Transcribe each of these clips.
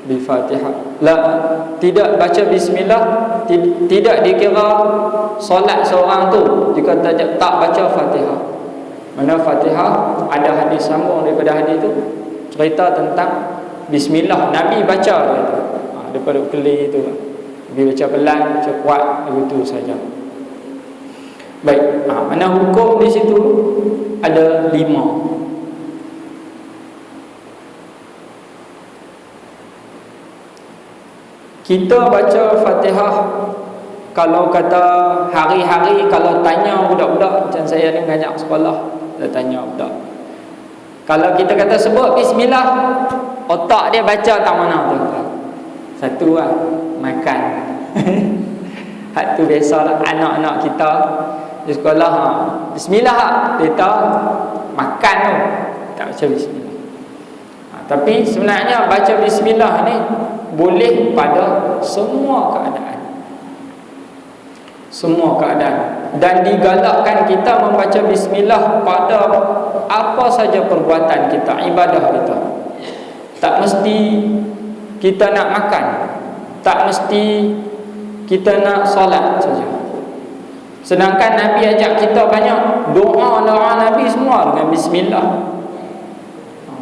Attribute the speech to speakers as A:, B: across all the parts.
A: Bi-Fatihah. La, tidak baca bismillah tidak dikira solat seorang tu jika tak baca Fatihah. Mana Fatihah ada hadis sambung daripada hadis tu cerita tentang bismillah Nabi baca itu. Daripada keli itu Nabi baca pelan, baca kuat, begitu saja. Baik, mana hukum di situ ada 5. Kita baca Fatihah kalau kata hari-hari, kalau tanya budak-budak macam saya ni banyak sekolah, saya tanya budak, kalau kita kata sebut bismillah, otak dia baca tak mana tu? Satu lah, makan. Hak tu biasalah anak-anak kita di sekolah, bismillah, dia tahu makan tu, tak baca bismillah. Tapi sebenarnya baca bismillah ni boleh pada semua keadaan. Semua keadaan. Dan digalakkan kita membaca bismillah pada apa saja perbuatan kita, ibadah kita. Tak mesti kita nak makan, tak mesti kita nak solat saja. Sedangkan Nabi ajak kita banyak doa-doa Nabi semua dengan bismillah.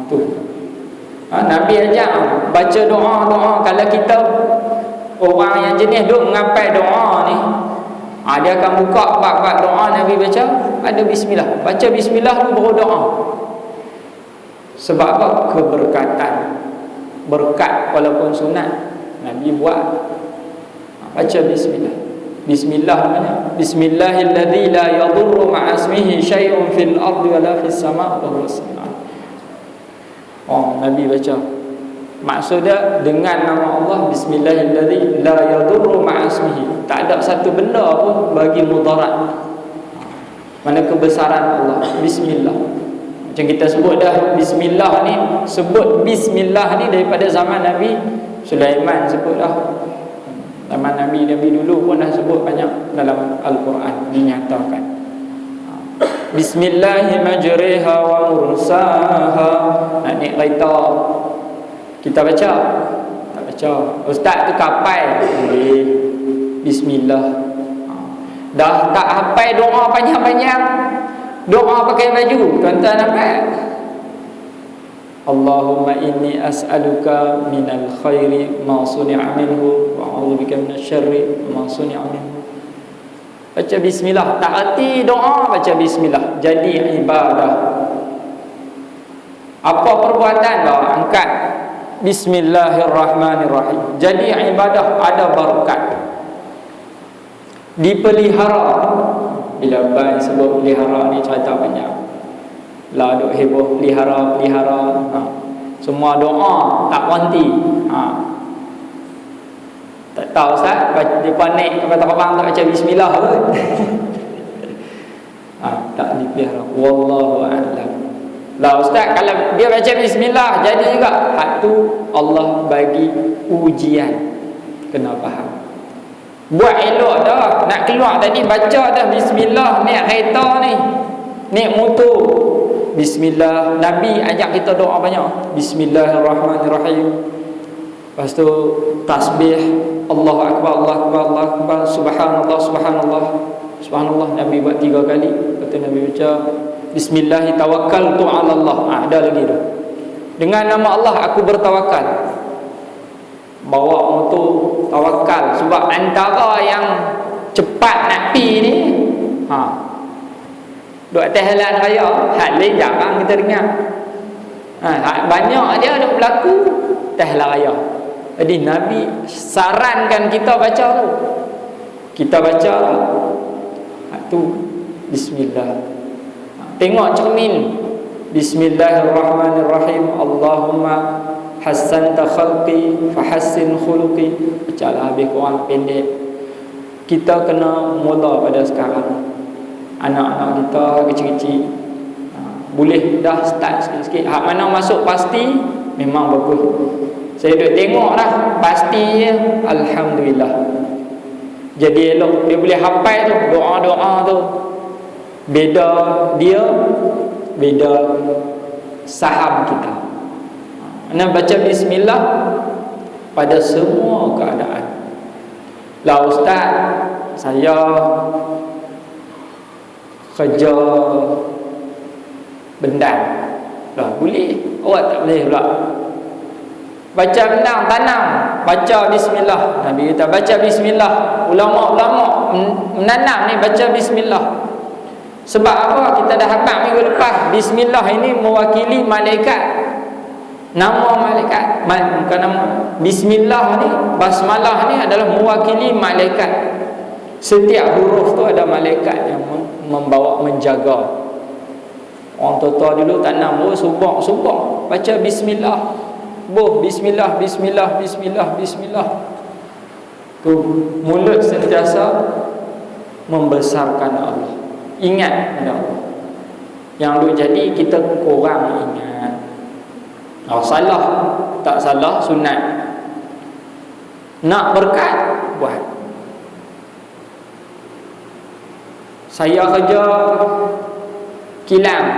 A: Tu. Nabi ajak baca doa-doa. Kalau kita orang yang jenis duk mengapai doa ni, dia akan buka bab-bab doa Nabi baca, ada bismillah. Baca bismillah tu baru doa. Sebab apa? Keberkatan. Berkat walaupun sunat Nabi buat. Baca bismillah. Bismillah namanya. Bismillahilladzi la yadurru ma'asmihi syai'un fil ardi wala fis sama' wa huwas sami'ul. Nabi baca. Maksudnya dengan nama Allah, bismillahilladzi la yadurru ma'asmihi, tak ada satu benda pun bagi mudarat. Mana kebesaran Allah. Bismillah. Macam kita sebut dah bismillah ni, sebut bismillah ni daripada zaman Nabi Sulaiman sebut dah. Zaman Nabi dulu pun dah sebut banyak dalam Al-Quran dinyatakan. Bismillahi majriha wa mursaha. Nak naik kereta kita baca? Tak baca. Ustaz tu kapai bismillah. Dah tak hafal doa panjang-panjang, doa pakai baju, tuan-tuan nampak? Allahumma inni as'aluka minal khairi ma suni'a minhu wa a'udzubika minasy syarri ma suni'a minhu. Baca bismillah, tak erti doa, baca bismillah, jadi ibadah. Apa perbuatan dah angkat bismillahirrahmanirrahim, jadi ibadah, ada berkat, dipelihara. Bila Abang sebut pelihara ni cerita banyak lah, duk heboh pelihara. Semua doa tak berhenti. Tak tahu Ustaz, dia panik kata orang tak baca bismillah pun. Tak dipelihara. Wallahu a'lam. Lah Ustaz, kalau dia baca bismillah jadi juga, hak tu Allah bagi ujian. Kena faham. Buat elok dah, nak keluar tadi baca dah bismillah, naik kereta ni, naik motor, bismillah. Nabi ajak kita doa banyak, bismillahirrahmanirrahim. Lepas tu tasbih, Allahu akbar, Allahu akbar, Allahu akbar, subhanallah, subhanallah, subhanallah. Nabi buat 3 kali. Lepas tu Nabi baca bismillahi tawakkaltu 'ala Allah. Ada lagi tu. Dengan nama Allah aku bertawakal. Bawa motor tawakal. Sebab antara yang cepat nak pi ni, duk atas jalan raya, hal lain jarang kita dengar. Banyak dia duk berlaku atas jalan raya. Jadi Nabi sarankan kita baca tu. Kita baca tu bismillah. Tengok cermin. Bismillahirrahmanirrahim. Allahumma hassanta khalqi fahassin khuluqi. Bacalah habis Quran pendek. Kita kena mula pada sekarang. Anak-anak kita kecil-kecil, boleh dah start sikit-sikit. Hak mana masuk pasti memang bagus. Saya duk tengok dah pasti je, alhamdulillah. Jadi elok dia boleh hafal tu doa-doa tu. Beda dia, beda saham kita. Nak baca bismillah, pada semua keadaan. Lah ustaz, saya kerja bendang. Lah boleh, awak tak boleh pula. Baca bendang tanam, baca bismillah. Nabi kata baca bismillah. Ulama-ulama menanam ni baca bismillah. Sebab apa? Kita dah hafal minggu lepas, bismillah ini mewakili malaikat. Nama malaikat, bukan nama. Bismillah ni, basmalah ni adalah mewakili malaikat. Setiap huruf tu ada malaikat yang membawa, menjaga. Orang tua-tua dulu tanam, subak baca bismillah. Bismillah, bismillah, bismillah, bismillah. Tu mulut sentiasa membesarkan Allah. Ingat pada Allah. Yang lu jadi kita kurang ingat. Oh, salah, tak salah, sunat. Nak berkat, buat. Saya kerja kilang.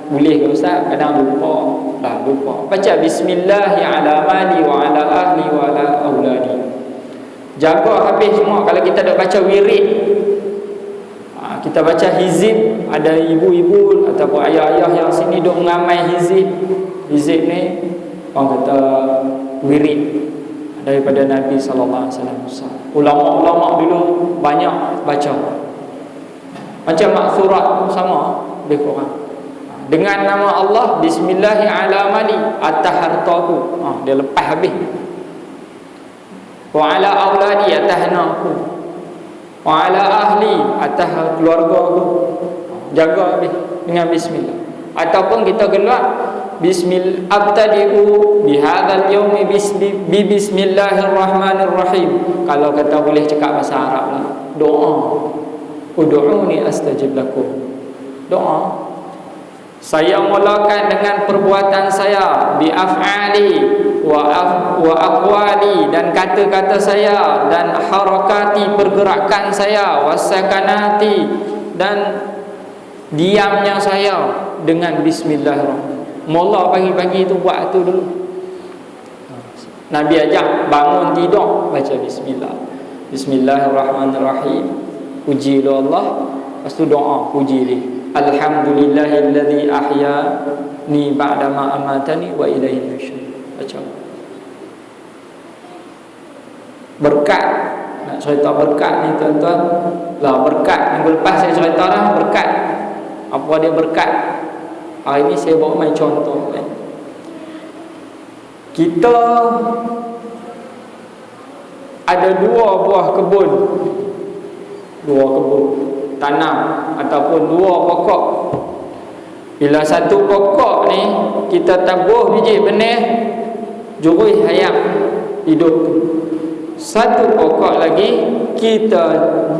A: Boleh ke ustaz? Kadang lupa. Baca bismillah ala mali wa ala ahli wa ala auladi. Jaga habis semua. Kalau kita dah baca wirid, kita baca hizib, ada ibu-ibu ataupun ayah-ayah yang sini duk mengamai hizib. Hizib ni orang kata wirid daripada Nabi sallallahu alaihi wasallam. Ulama-ulama dulu banyak baca. Macam maksurat sama lebih kurang. Dengan nama Allah, bismillahi ala mali, atas hartaku. Dia lepas habis. Wa ala auladi, atas anakku. Wa ala ahli, atas keluarga aku. Jaga habis dengan bismillah. Ataupun kita keluar bismillah, abtadi'u bihadzal yaumi bi bismillahirrahmanirrahim. Kalau kata boleh cakap bahasa Arab lah, doa. Ud'uni astajib lakum. Doa. Saya mulakan dengan perbuatan saya, bi af'ali wa aqwali, dan kata-kata saya, dan harakati, pergerakan saya, wasakanati, dan diamnya saya, dengan bismillahirrahmanirrahim. Mula pagi-pagi tu buat tu dulu. Nabi ajak bangun tidur baca bismillah. Bismillahirrahmanirrahim. Puji Allah. Lepas tu doa puji dia. Alhamdulillahilladzi ahyani ba'da ma amatani wa ilaihi nusyur. Baca. Berkat. Nak cerita berkat ni tuan-tuan. Lah berkat minggu lepas saya cerita dah berkat. Apa dia berkat? Hari ni saya bawa main contoh kan. Kita ada dua buah kebun tanam ataupun dua pokok. Bila satu pokok ni kita tabuh biji benih, jurui hayam hidup. Satu pokok lagi kita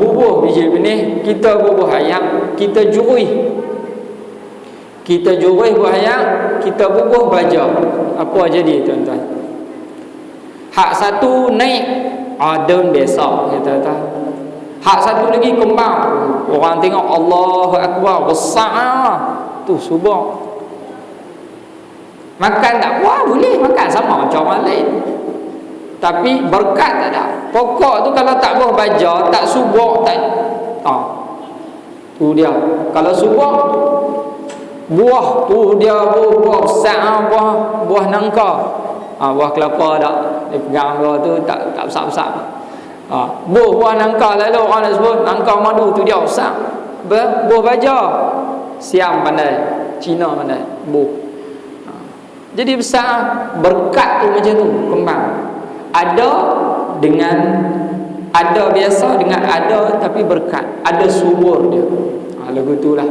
A: bubuh biji benih, kita bubuh hayam, kita jurui. Kita jurui buah hayam, kita bubuh baja. Apa jadi tuan-tuan? Hak satu naik, daun besar kita kata. Hak satu lagi kembang. Orang tengok Allahu Akbar, besar. Tu subur. Makan tak? Wah, boleh makan sama macam orang lain. Tapi berkat tak ada. Pokok tu kalau tak buah baja, tak subur, tak. Tu dia. Kalau subur, buah tu dia buah besar, buah nangka. Buah kelapa tak. Dia pegang buah tu tak besar-besar. Buah nangka lalu orang nak sebut nangka madu tu dia besar. Buah baja Siam pandai, Cina pandai buah. Jadi besar. Berkat tu macam tu, kembang. Ada dengan ada biasa dengan ada tapi berkat. Ada subur dia. Lagu tu lah.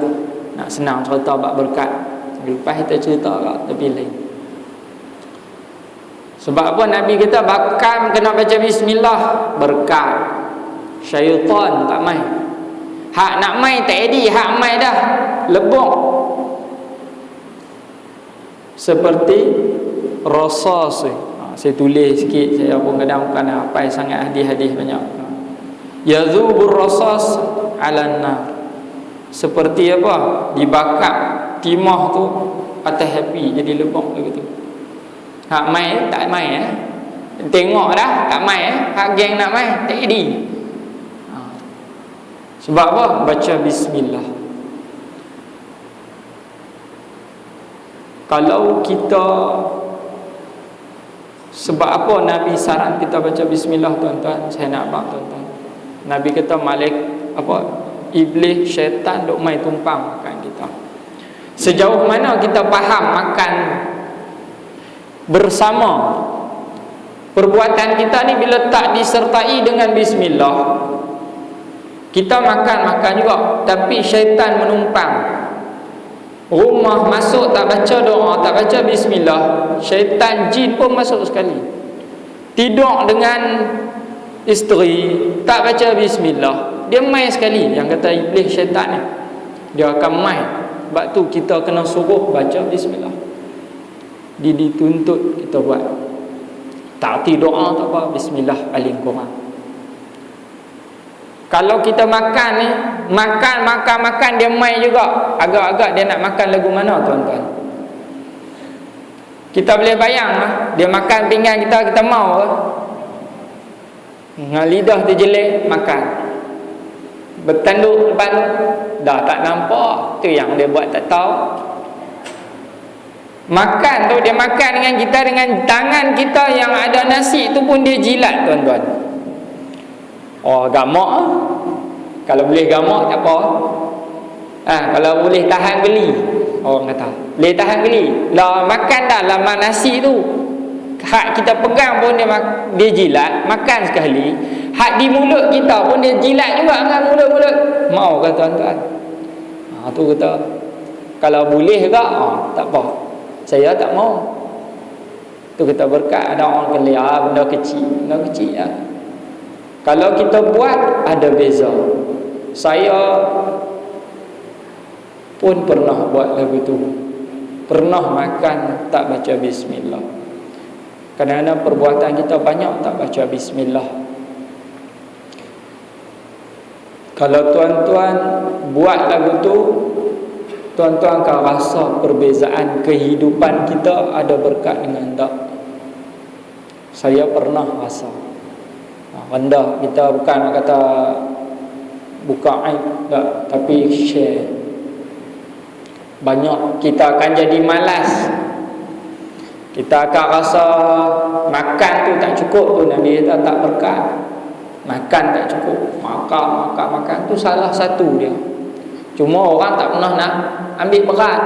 A: Nak senang cerita bab berkat. Lepas kita cerita lah, tapi lain. Sebab apa Nabi kita bakal kena baca bismillah, berkat. Syaitan tak main. Hak nak main tak edi, hak main dah lebok. Seperti rasas. Saya tulis sikit, saya pun kadang bukan apa sangat hadis-hadis banyak. Yazubur rasas 'alan nar. Seperti apa? Dibakar timah tu atas api jadi lebok begitu. Hak mai tak mai tengok dah tak mai hak geng nak mai tak jadi. Sebab apa? Baca bismillah. Kalau kita, sebab apa Nabi saran kita baca bismillah tuan-tuan? Saya nak abang tuan-tuan, Nabi kata iblis, syaitan duk mai tumpang makan kita. Sejauh mana kita faham makan bersama, perbuatan kita ni bila tak disertai dengan bismillah, kita makan juga, tapi syaitan menumpang. Rumah masuk tak baca doa, tak baca bismillah, syaitan jin pun masuk sekali. Tidur dengan isteri tak baca bismillah, dia mai sekali. Yang kata iblis, syaitan ni, dia akan mai. Sebab tu kita kena suruh baca bismillah. Dituntut kita buat. Tak erti doa tak apa, bismillah paling kurang. Kalau kita makan ni, makan dia mai juga. Agak-agak dia nak makan lagu mana tuan-tuan? Kita boleh bayang dia makan pinggan kita mau dengan lidah terjelik makan. Bertanduk depan dah tak nampak, tu yang dia buat tak tahu. Makan tu dia makan dengan kita, dengan tangan kita yang ada nasi tu pun dia jilat tuan-tuan. Oh, gamak. Kalau boleh gamak tak apa. Kalau boleh tahan beli, orang kata boleh tahan beli lah, makan dah lama nasi tu. Hak kita pegang pun dia jilat, makan sekali. Hak di mulut kita pun dia jilat juga dengan mulut-mulut. Mau ke tuan-tuan? Tu kata kalau boleh ke tak apa, saya tak mau. Tu kita berkat ada orang kelia benda kecil ya. Kalau kita buat ada beza. Saya pun pernah buat lagu tu, pernah makan tak baca bismillah. Kadang-kadang perbuatan kita banyak tak baca bismillah. Kalau tuan-tuan buat lagu tu, tuan-tuan akan rasa perbezaan kehidupan kita ada berkat dengan tak. Saya pernah rasa rendah. Kita bukan nak kata buka aib tak, tapi share. Banyak kita akan jadi malas. Kita akan rasa makan tu tak cukup tu, Nabi kata tak berkat. Makan tak cukup, makan tu salah satu dia. Cuma orang tak pernah nak ambil berat.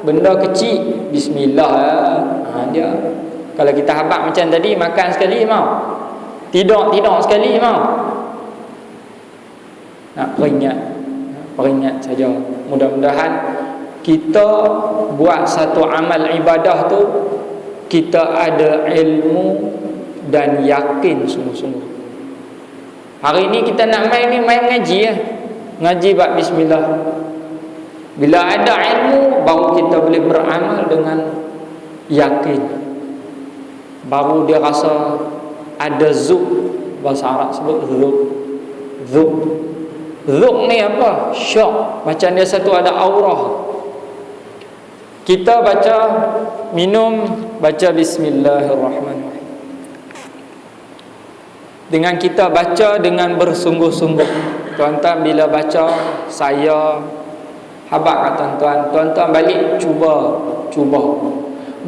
A: Benda kecil, bismillah dia. Kalau kita habaq macam tadi, makan sekali mau, tidur sekali mau. Nak peringat saja. Mudah-mudahan kita buat satu amal ibadah tu, kita ada ilmu dan yakin sungguh-sungguh. Hari ni kita nak main ngaji ngaji bab bismillah. Bila ada ilmu, baru kita boleh beramal dengan yakin. Baru dia rasa ada zuk. Bahasa Arab sebut zuk. Zuk ni apa? Syok. Macam dia satu ada aurah. Kita baca, minum, baca bismillahirrahmanirrahim. Dengan kita baca dengan bersungguh-sungguh. Tuan-tuan bila baca, saya habaq kat tuan-tuan balik cuba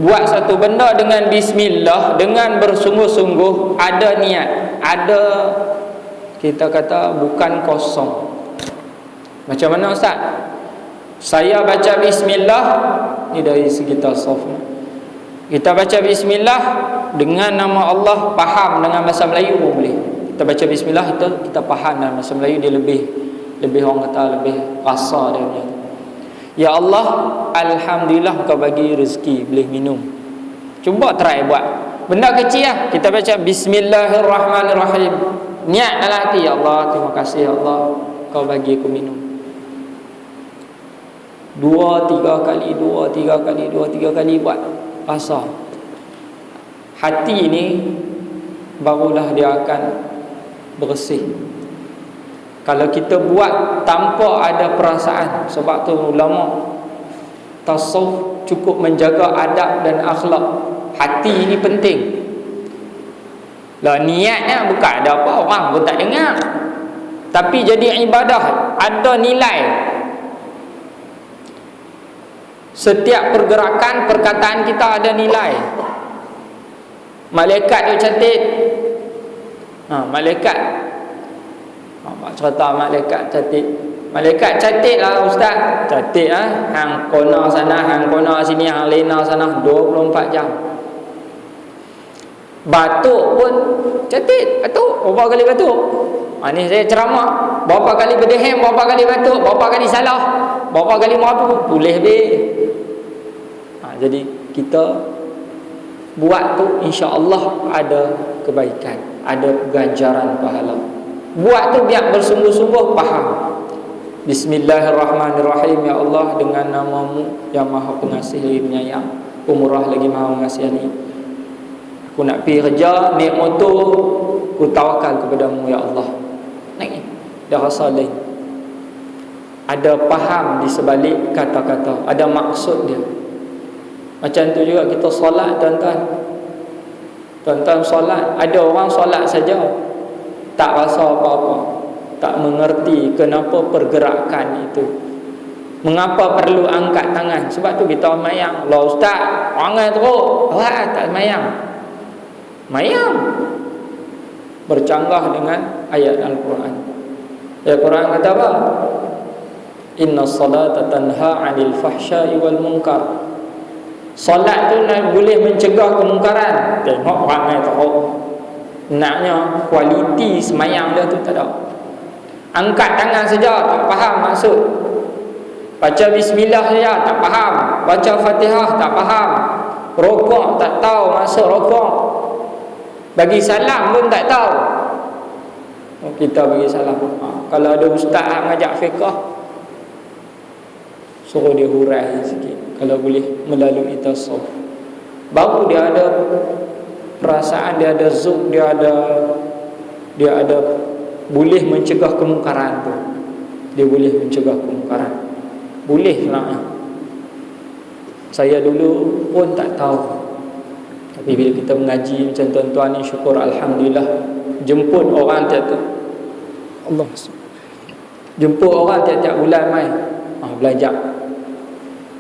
A: buat satu benda dengan bismillah, dengan bersungguh-sungguh, ada niat, ada, kita kata bukan kosong. Macam mana Ustaz? Saya baca bismillah ni dari segi tasawuf. Kita baca bismillah dengan nama Allah, faham dengan bahasa Melayu pun boleh. Kita baca bismillah kita faham dalam bahasa Melayu, dia lebih orang kata lebih rasa dia punya. Ya Allah, alhamdulillah kau bagi rezeki boleh minum. Cuba try buat. Benda kecil lah. Kita baca bismillahirrahmanirrahim. Niat dalam hati, ya Allah, terima kasih ya Allah kau bagi aku minum. 2-3 kali buat. Rasa hati ni barulah dia akan bersih. Kalau kita buat tanpa ada perasaan, sebab tu ulama tasawuf cukup menjaga adab dan akhlak. hati ini penting. Lah niatnya bukan ada apa, orang pun tak dengar. Tapi jadi ibadah ada nilai. Setiap pergerakan, perkataan kita ada nilai. Malaikat tu catat. Malaikat. Cerita malaikat catat. Malaikat catat lah ustaz. Catat hang kona sana, hang kona sini, hang lena sana 24 jam. Batuk pun catat. Batuk berapa kali batuk? Ni saya ceramah, berapa kali berdehem, berapa kali batuk, berapa kali salah, berapa kali mabuk, tulis be. Jadi kita buat tu insya-Allah ada kebaikan, ada ganjaran pahala. Buat tu biar bersungguh-sungguh faham. Bismillahirrahmanirrahim. Ya Allah, dengan nama-Mu yang Maha Pengasih lagi Penyayang, Pemurah lagi Maha Mengasihani. Aku nak pergi kerja, naik motor, aku tawakal kepada-Mu ya Allah. Naik. Dah rasa lain. Ada faham di sebalik kata-kata, ada maksud dia. Macam tu juga kita solat, tuan-tuan. Tuan-tuan solat, ada orang solat saja tak rasa apa-apa, tak mengerti kenapa pergerakan itu, mengapa perlu angkat tangan. Sebab tu kita mayang. Allah ustaz, orang teruk, tak mayang. Mayang bercanggah dengan ayat Al-Quran. Ayat Al-Quran kata apa? Inna salata tanha 'anil fahsya'i wal munkar. Solat tu boleh mencegah kemungkaran. Tengok orang yang teruk, naknya kualiti semayang dia tu tak ada. Angkat tangan saja tak faham maksud. Baca bismillah saja tak faham. Baca Fatihah tak faham. Rokok tak tahu maksud rokok. Bagi salam pun tak tahu. Kita bagi salam. Kalau ada ustaz ngajak fiqh, suruh dia hurai sikit. Kalau boleh melalui tasawuf, baru dia ada perasaan, dia ada zuk, dia ada boleh mencegah kemungkaran tu. Dia boleh mencegah kemungkaran. Boleh lah. Saya dulu pun tak tahu. Tapi bila kita mengaji macam tuan-tuan ni, syukur alhamdulillah, jemput orang tiap-tiap Allah. Jemput orang tiap-tiap bulan mai. Belajar.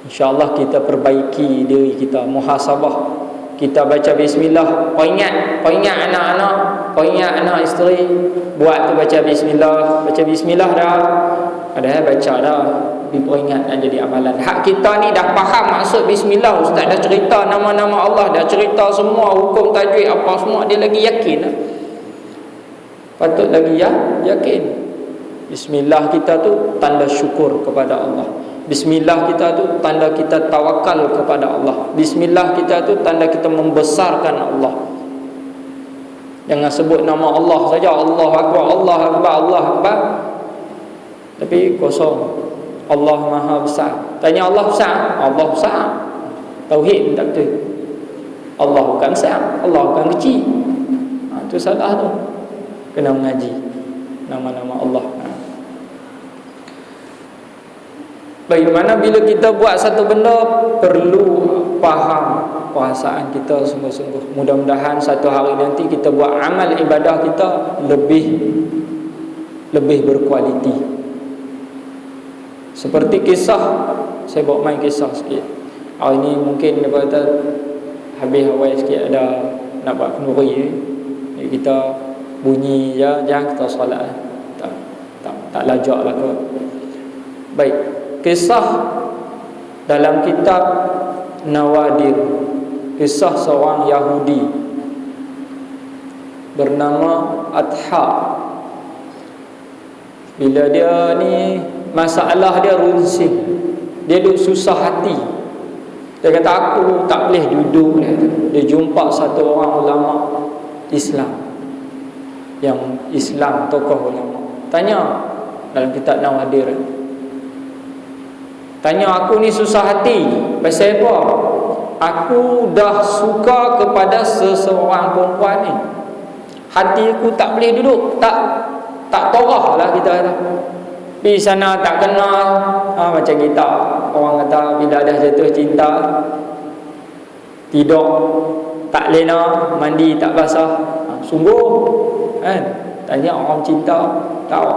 A: InsyaAllah kita perbaiki diri kita, muhasabah. Kita baca bismillah. Kau ingat anak-anak, kau ingat anak isteri, buat tu baca bismillah. Baca bismillah dah. Padahal baca dah, tapi kau ingat nak jadi amalan. Hak kita ni dah faham maksud bismillah. Ustaz dah cerita nama-nama Allah, dah cerita semua hukum tajwid apa semua, dia lagi yakin. Patut lagi yakin. Bismillah kita tu tanda syukur kepada Allah. Bismillah kita tu tanda kita tawakal kepada Allah. Bismillah kita tu tanda kita membesarkan Allah. Jangan sebut nama Allah saja, Allah Akbar, Allah Akbar, Allah Akbar, tapi kosong. Allah Maha Besar. Tanya Allah besar, Allah besar. Tauhid tak betul. Allah bukan besar, Allah bukan kecil. Itu salah tu. Kena mengaji nama-nama Allah. Bagaimana bila kita buat satu benda, perlu faham perasaan kita sungguh-sungguh. Mudah-mudahan satu hari nanti kita buat amal ibadah kita lebih berkualiti. Seperti kisah, saya bawa main kisah sikit. Hari ini mungkin dia kata habis awal sikit, ada nak buat kenduri. Kita bunyi je, jangan kita solat. Tak lajak lah tu. Baik. Kisah dalam kitab Nawadir, kisah seorang Yahudi bernama Adha. Bila dia ni masalah dia runsing, dia duduk susah hati. Dia kata aku tak boleh duduk. Dia jumpa satu orang ulama Islam, yang Islam, tokoh ulama. Tanya dalam kitab Nawadir, tanya aku ni susah hati pasal apa? Aku dah suka kepada seseorang perempuan ni, hati aku tak boleh duduk, tak torah lah kita kata. Pergi sana tak kenal. Macam kita, orang kata bila dah jatuh cinta, tidur tak lena, mandi tak basah. Sungguh kan, tanya orang cinta tahu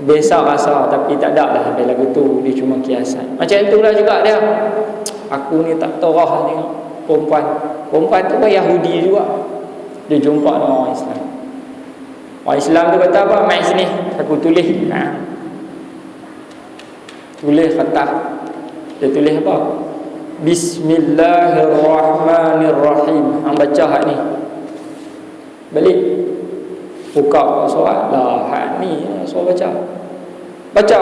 A: biasa rasa, tapi tak ada lah sampai lagu tu, dia cuma kiasan. Macam itulah juga dia. Aku ni tak terah tengok perempuan tu pun Yahudi juga, dia jumpa dengan orang Islam. Orang Islam tu kata apa? Mai sini, aku tulis. Tulis kertas. Dia tulis apa? Bismillahirrahmanirrahim. Hang baca hak ni. Balik. Buka surat lah, hak ni suruh baca. Baca.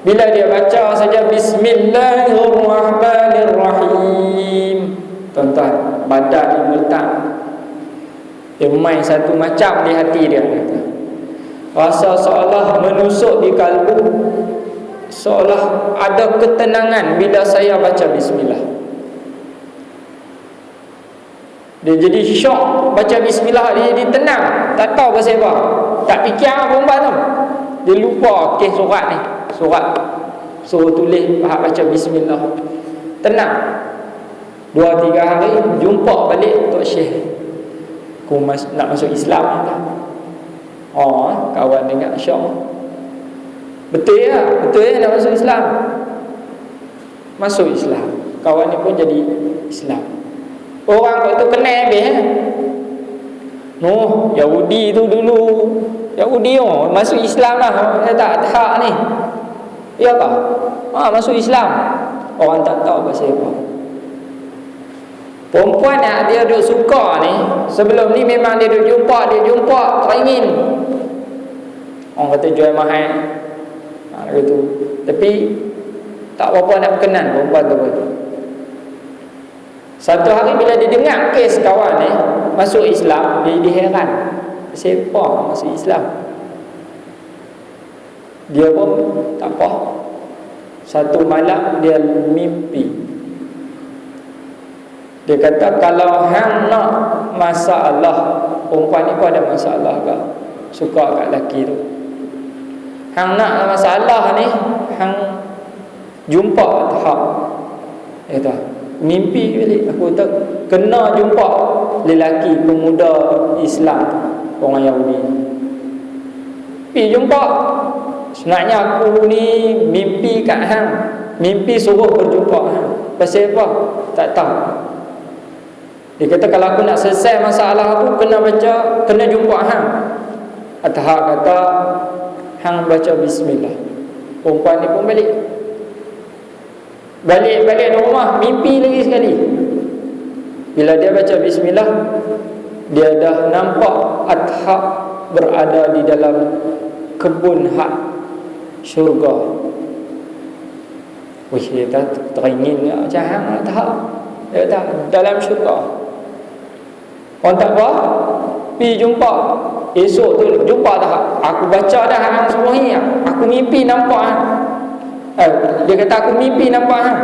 A: Bila dia baca saja Bismillahirrahmanirrahim, tuan-tuan, badan dia meletak. Dia main satu macam di hati dia. Rasa seolah menusuk di kalbu, seolah ada ketenangan bila saya baca bismillah. Dia jadi syok baca bismillah, dia jadi tenang. Tak tahu pasal apa, tak fikir apa perempuan tu. Dia lupa kes surat ni. Surat suruh tulis baca bismillah. Tenang. 2-3 hari jumpa balik Tok Syekh. Aku nak masuk Islam ni. Oh, kawan dengar syok. Betul ya? Betul ya nak masuk Islam? Masuk Islam. Kawan ni pun jadi Islam. Orang tu kenal habis Noh, Yahudi tu dulu. Yahudi masuk Islam lah. Dia tak ni. Ya tak? Masuk Islam. Orang tak tahu pasal apa. Perempuan yang dia duk suka ni, sebelum ni memang dia duk jumpa teringin. Orang kata jual mahal. Gitu. Tapi tak apa nak berkenan perempuan tu pun. Satu hari bila dia dengar kes kawan ni masuk Islam, dia jadi heran. Siapa masuk Islam? Dia pun tak apa. Satu malam dia mimpi. Dia kata kalau hang nak masalah, perempuan ni pun ada masalah ke, suka kat lelaki tu. Hang nak masalah ni, hang jumpa tahap. Dia kata mimpi balik aku tak kena jumpa lelaki pemuda Islam, orang Yahudi. Pergi jumpa. Sebenarnya aku ni mimpi kat hang, mimpi suruh berjumpa hang. Pasal apa? Tak tahu. Dia kata kalau aku nak selesai masalah aku, kena baca, kena jumpa hang. Atau kata hang baca bismillah. Perempuan ni pun balik di rumah, mimpi lagi sekali. Bila dia baca bismillah, dia dah nampak Athak berada di dalam kebun hak syurga. Wih, dia teringin macam hang Athak. Dia kata dalam syurga. Orang tak apa, pergi jumpa. Esok tu jumpa Athak. Aku baca dah hang semua ni. Aku mimpi nampak hang. Dia kata aku mimpi nampak hang.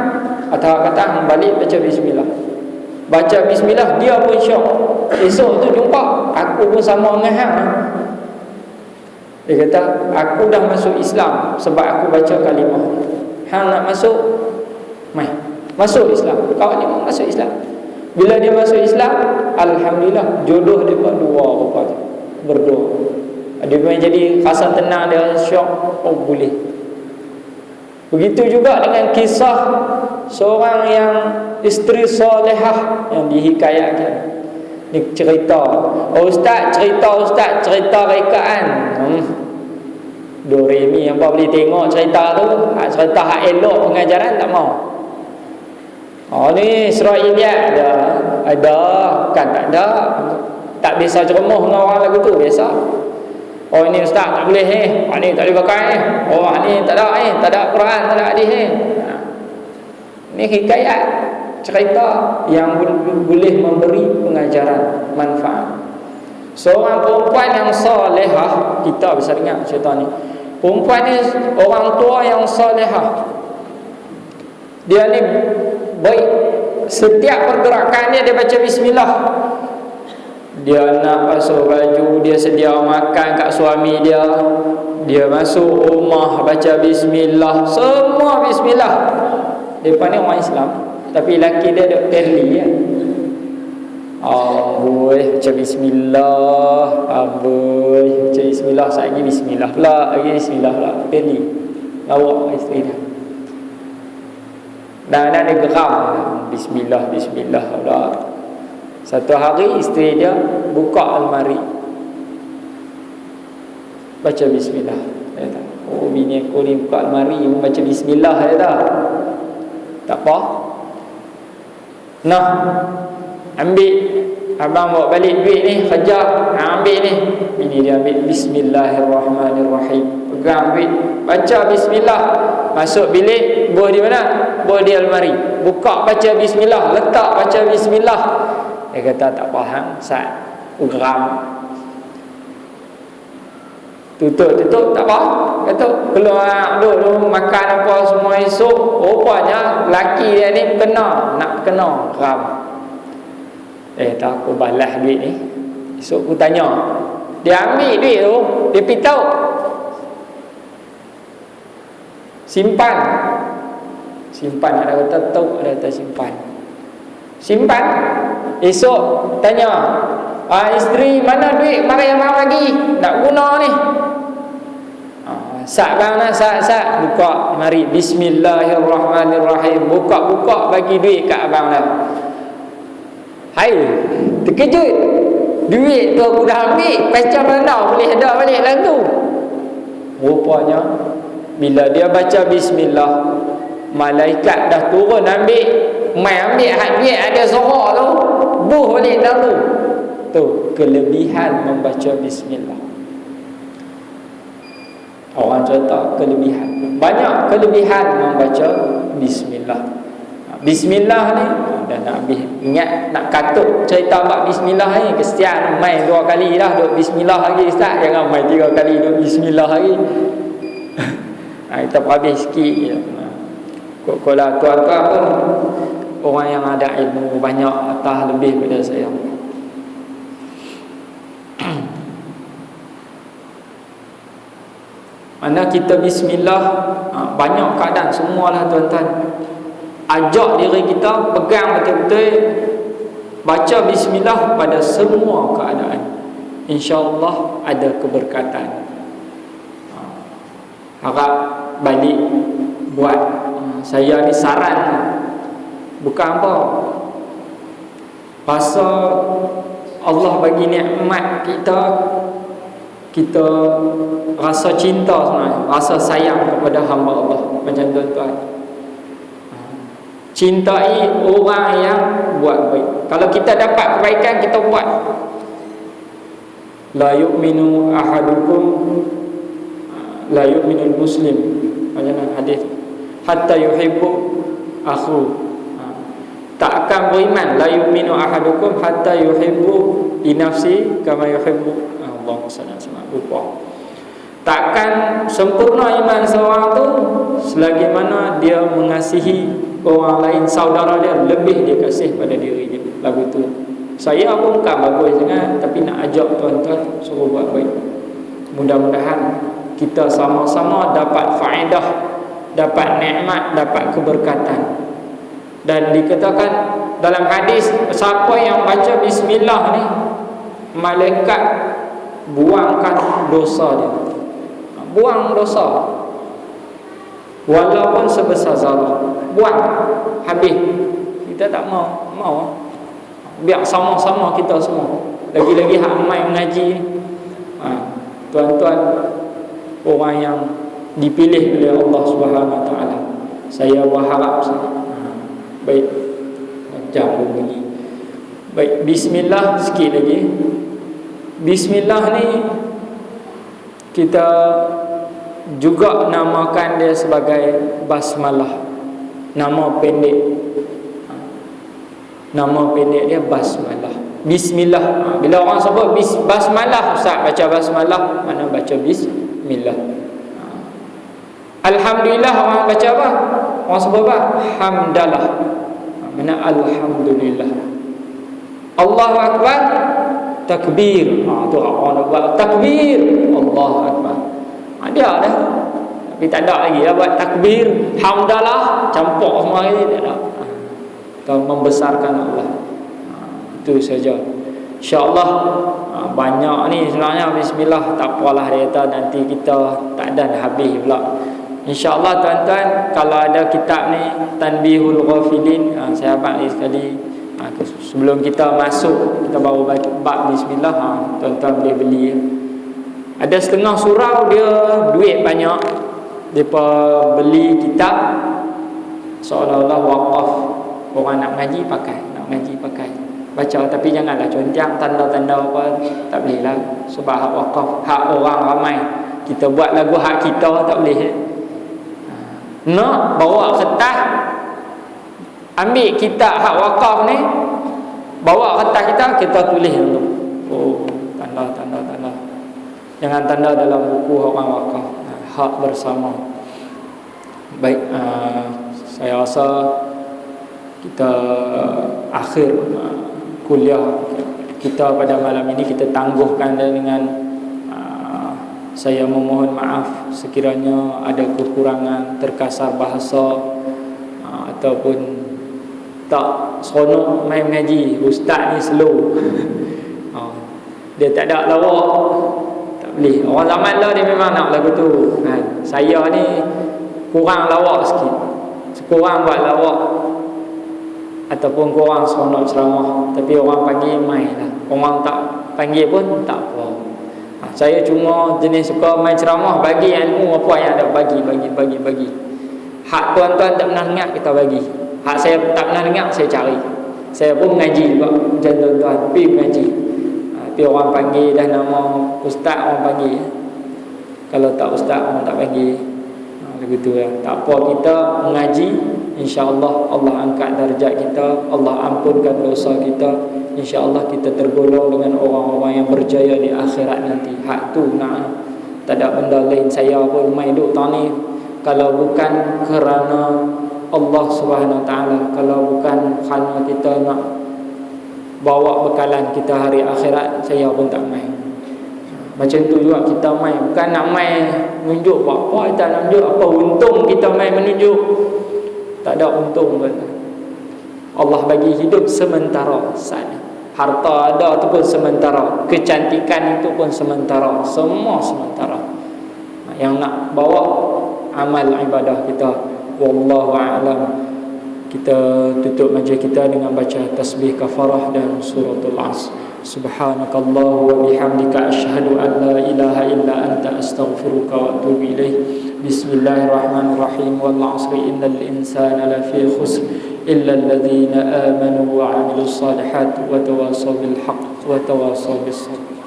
A: Atau kata hang balik baca bismillah. Baca bismillah, dia pun syok. Esok tu jumpa, aku pun sama dengan hang. Dia kata aku dah masuk Islam sebab aku baca kalimah. Hang nak masuk? Mai. Masuk Islam. Kawan ni masuk Islam. Bila dia masuk Islam, alhamdulillah jodoh dia pun dua apa tu. Berdoa. Dia memang jadi rasa tenang, dia syok. Oh boleh. Begitu juga dengan kisah seorang yang isteri solehah yang dihikayatkan. Ni cerita. Ustaz cerita rekaan. Doremi apa boleh tengok cerita tu, cerita hak elok pengajaran tak mau. Ni Israiliyat ada kan tak ada. Tak biasa ceramah dengan orang lagu tu biasa. Ini ustaz tak boleh ni tak boleh pakai ni tak ada Quran, tak ada hadis Ni hikayat cerita yang boleh memberi pengajaran manfaat. Seorang perempuan yang solehah, kita bisa dengar cerita ni. Perempuan ni orang tua yang solehah. Dia ni baik, setiap pergerakan dia baca bismillah. Dia nak basuh baju, dia sedia makan kat suami dia. Dia masuk rumah baca bismillah, semua bismillah. Depan ni orang Islam. Tapi laki dia duk terli ya. Amboi, macam bismillah. Amboi, macam bismillah. Lagi bismillah pula. Lagi bismillah pula. Terli. Lawak isteri dia. Dan ada geram. Bismillah, bismillah pula. Satu hari isteri dia buka almari, baca bismillah. Dia kata, oh bini aku ni buka almari baca bismillah. Dia kata, tak apa. Nah, ambil, abang bawa balik duit ni, kerja, ambil ni. Bini dia ambil, bismillahirrahmanirrahim. Pegang duit, baca bismillah. Masuk bilik, buah di mana? Buah di almari. Buka, baca bismillah. Letak, baca bismillah. Dia kata tak faham, Sat. Geram. Tutup tak apa. Kata keluar dulu makan apa semua esok. Rupanya laki dia ni nak kena geram. Tak aku balas duit ni. Esok aku tanya. Dia ambil duit tu, dia pitau. Simpan. Ada kata tahu, ada kata simpan. Esok tanya, isteri mana duit mari abang bagi, nak guna ni. Sat bang nak sat buka mari bismillahirrahmanirrahim. Buka bagi duit kat abang dah. Hai, terkejut. Duit tu aku dah ambil, macam mana boleh ada balik dalam tu? Rupanya bila dia baca bismillah, malaikat dah turun ambil, ambil duit ada sorak tu, buh balik dalam tu. Tu kelebihan membaca bismillah. Orang cerita kelebihan, banyak kelebihan membaca bismillah. Bismillah ni dah nak habis ingat, nak katut cerita bab bismillah ni. Kesian main 2 kali dah duk bismillah lagi ustaz, jangan main 3 kali duk bismillah lagi. Kita habis sikit je. Kalau tuan-tuan pun orang yang ada ilmu banyak atas lebih pada saya. Mana kita bismillah, banyak keadaan semualah tuan-tuan. Ajak diri kita pegang betul-betul, baca bismillah pada semua keadaan. InsyaAllah ada keberkatan. Harap balik buat. Saya ni saran, bukan apa, rasa Allah bagi nikmat kita rasa cinta sebenarnya, rasa sayang kepada hamba Allah. Macam tuan-tuan, cintai orang yang buat baik. Kalau kita dapat kebaikan, kita buat. La yu'minu ahadukum, la yu'minul muslim, macam hadis, hatta yuhibbu akhu. Tak akan beriman, la yu'minu ahadukum hatta yuhibbu li nafsi kama yuhibbu. Allahumma salli alaihi wasallam. Lupa. Takkan sempurna iman seorang tu selagi mana dia mengasihi orang lain, saudara dia, lebih dia kasih pada diri dia. Lagu tu saya pun bukan bagus sangat, tapi nak ajak tuan-tuan suruh buat baik. Mudah-mudahan kita sama-sama dapat faedah, dapat nikmat, dapat keberkatan. Dan dikatakan dalam hadis, siapa yang baca bismillah ni, malaikat buangkan dosa dia. Buang dosa, walaupun sebesar zarah. Buang, habis. Kita tak mau. Biar sama-sama kita semua. Lagi-lagi hak mai mengaji. Tuan-tuan, orang yang dipilih oleh Allah Subhanahu Wa Taala. Saya berharap baik, macam bunyi. Baik, bismillah sikit lagi. Bismillah ni kita juga namakan dia sebagai basmalah. Nama pendek. Nama pendek dia basmalah. Bismillah. Bila orang sebut basmalah, ustaz baca basmalah, mana baca bismillah. Alhamdulillah orang baca apa? Orang sebut apa? Hamdalah. Mana alhamdulillah. Allahu akbar, takbir. Tu orang buat takbir, Allahu akbar. Dia dah. Tapi tak ada lagi buat takbir, hamdalah, campur semua ni tak ada. kita membesarkan Allah. Itu saja. InsyaAllah banyak ni sebenarnya. Bismillah, tak apalah, dia kata nanti kita tak ada habis pula. InsyaAllah tuan-tuan, kalau ada kitab ni Tanbihul Ghafilin, saya abang sekali, sebelum kita masuk, kita baru bab Bismillah, tuan-tuan boleh beli. Ada setengah surau dia duit banyak, mereka beli kitab seolah-olah wakaf. Orang nak ngaji pakai, baca, tapi janganlah contiang tanda-tanda apa, tak boleh lah. Sebab hak wakaf, hak orang ramai. Kita buat lagu hak kita tak boleh. Nak bawa kertas, ambil kitab hak wakaf ni, bawa kertas kita tulis dulu. Oh, tanda. Jangan tanda dalam buku orang wakaf. Hak bersama. Baik, saya rasa kita akhir kuliah kita pada malam ini kita tangguhkan dengan saya memohon maaf sekiranya ada kekurangan, terkasar bahasa ataupun tak seronok main mengaji. Ustaz ni slow. Dia tak ada lawak, tak boleh. Orang zaman lah dia memang nak lagu tu. Saya ni kurang lawak sikit, kurang buat lawak ataupun kurang seronok ceramah. Tapi orang panggil main lah. Orang tak panggil pun tak apa. Saya cuma jenis suka main ceramah, bagi ilmu apa yang ada, bagi. Hak tuan-tuan tak pernah dengar, kita bagi. Hak saya tak pernah dengar, saya cari. Saya pun mengaji juga macam tuan-tuan, pergi mengaji. Tapi orang panggil dah nama ustaz, orang panggil. Kalau tak ustaz, orang tak panggil. Begitu lah. Tak apa, kita mengaji, insya-Allah Allah angkat darjat kita, Allah ampunkan dosa kita. InsyaAllah kita tergolong dengan orang-orang yang berjaya di akhirat nanti. Hak tu nak, tak ada benda lain. Saya pun main duk tani, kalau bukan kerana Allah Subhanahu Wa Taala, kalau bukan kerana kita nak bawa bekalan kita hari akhirat, saya pun tak main. Macam tu juga kita main, bukan nak main menunjuk apa, kita nak menunjuk apa untung kita main menunjuk. Tak ada untung pun. Allah bagi hidup sementara saja. Harta ada tu pun sementara, kecantikan itu pun sementara, semua sementara. Yang nak bawa amal ibadah kita, wallahu a'lam. Kita tutup majlis kita dengan baca tasbih kafarah dan suratul Asr. Subhanakallah wa bihamdika asyhadu an la ilaha illa anta astaghfiruka wa atubu ilaih. Bismillahirrahmanirrahim. Wal 'asri innal insana lafi khusr illa alladhina amanu wa 'amilus salihati wa tawasaw bil haqq wa tawasaw bis sabr.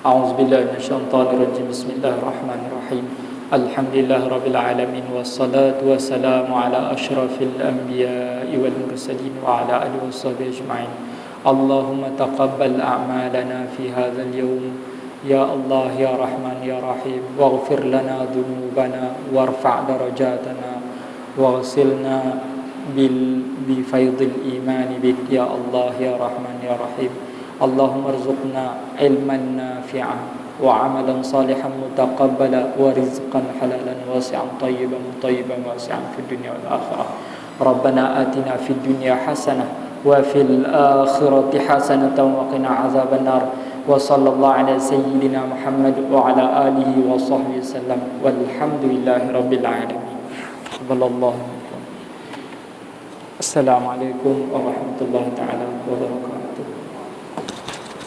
A: A'udzu billahi minasyaitonir rajim. Bismillahirrahmanirrahim. Alhamdulillah rabbil alamin wassalatu wassalamu ala asyrafil anbiya'i wal mursalin wa ala alihi washabihi ajma'in. Allahumma taqabbal a'malana fi hadzal yawm ya Allah ya Rahman ya Rahim, waghfir lana dhunubana warfa' darajatana waghsilna bi faydil iman bik ya Allah ya Rahman ya Rahim. Allahumma arzuqna ilman nafi'an wa amalan salihan mutaqabbala wa rizqan halalan wasi'an tayyiban wasi'an fid dunya wal akhirah. Rabbana atina fid dunya hasanah wa fil akhirati hasanatan wa qina azaban nar. Wa sallallahu ala sayyidina Muhammad wa ala alihi wa sahbihi sallam. Walhamdulillahi rabbil alamin. Assalamualaikum warahmatullahi